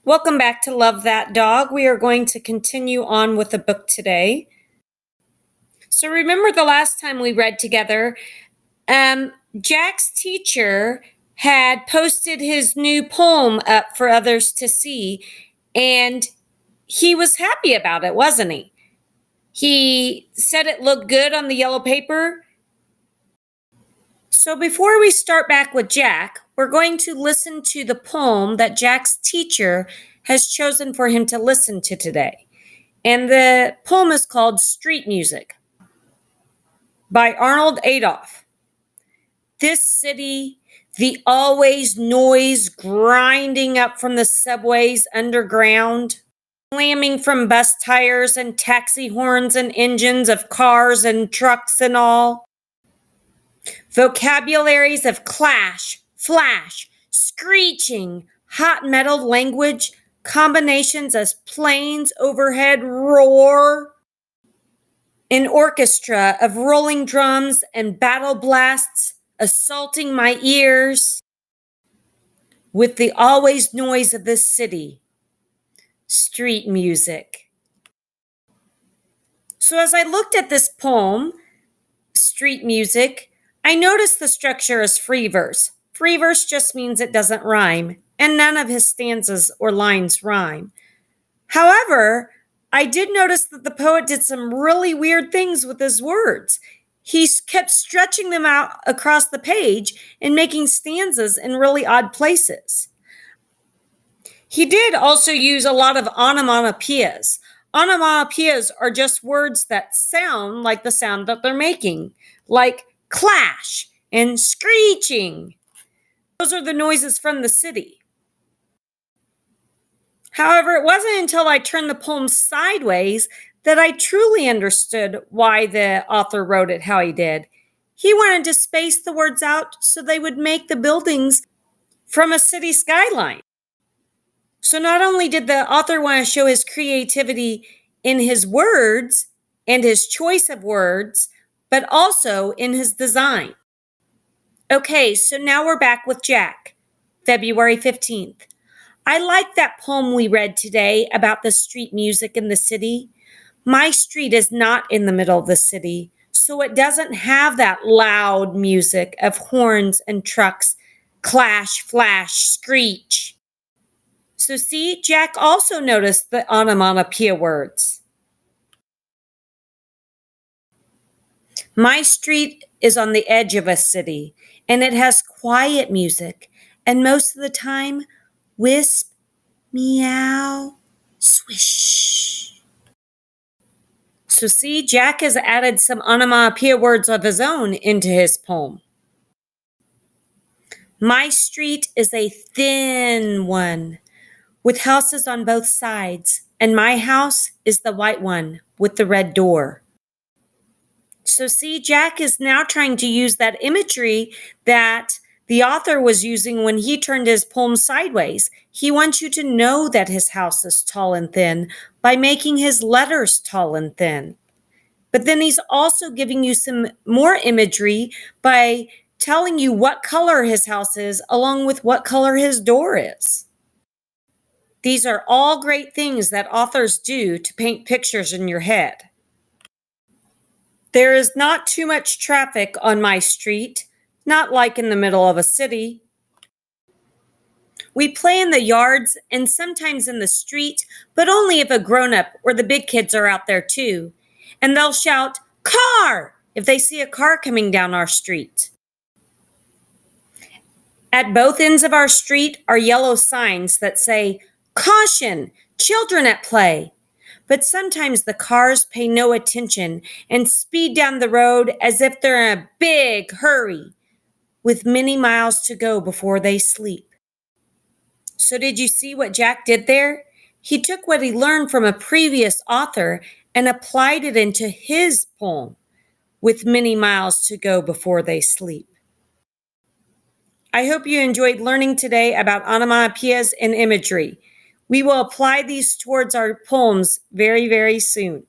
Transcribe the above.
Welcome back to Love That Dog. We are going to continue on with the book today. So, remember the last time we read together, Jack's teacher had posted his new poem up for others to see, and he was happy about it, wasn't he? He said it looked good on the yellow paper. So, before we start back with Jack, we're going to listen to the poem that Jack's teacher has chosen for him to listen to today. And the poem is called Street Music by Arnold Adolph. This city, the always noise grinding up from the subways underground, slamming from bus tires and taxi horns and engines of cars and trucks and all. Vocabularies of clash, flash, screeching, hot metal language, combinations as planes overhead roar. An orchestra of rolling drums and battle blasts assaulting my ears with the always noise of this city. Street music. So as I looked at this poem, Street Music, I noticed the structure is free verse. Free verse just means it doesn't rhyme, and none of his stanzas or lines rhyme. However, I did notice that the poet did some really weird things with his words. He kept stretching them out across the page and making stanzas in really odd places. He did also use a lot of onomatopoeias. Onomatopoeias are just words that sound like the sound that they're making, like clash and screeching. Those are the noises from the city. However, it wasn't until I turned the poem sideways that I truly understood why the author wrote it how he did. He wanted to space the words out so they would make the buildings from a city skyline. So not only did the author want to show his creativity in his words and his choice of words, but also in his design. Okay, so now we're back with Jack, February 15th. I like that poem we read today about the street music in the city. My street is not in the middle of the city, so it doesn't have that loud music of horns and trucks, clash, flash, screech. So see, Jack also noticed the onomatopoeia words. My street is on the edge of a city, and it has quiet music, and most of the time, wisp, meow, swish. So see, Jack has added some onomatopoeia words of his own into his poem. My street is a thin one, with houses on both sides, and my house is the white one with the red door. So see, Jack is now trying to use that imagery that the author was using when he turned his poem sideways. He wants you to know that his house is tall and thin by making his letters tall and thin. But then he's also giving you some more imagery by telling you what color his house is along with what color his door is. These are all great things that authors do to paint pictures in your head. There is not too much traffic on my street, not like in the middle of a city. We play in the yards and sometimes in the street, but only if a grown-up or the big kids are out there too. And they'll shout, "Car!" if they see a car coming down our street. At both ends of our street are yellow signs that say, "Caution, children at play." But sometimes the cars pay no attention and speed down the road as if they're in a big hurry, with many miles to go before they sleep. So did you see what Jack did there? He took what he learned from a previous author and applied it into his poem, with many miles to go before they sleep. I hope you enjoyed learning today about onomatopoeias and imagery. We will apply these towards our poems very, very soon.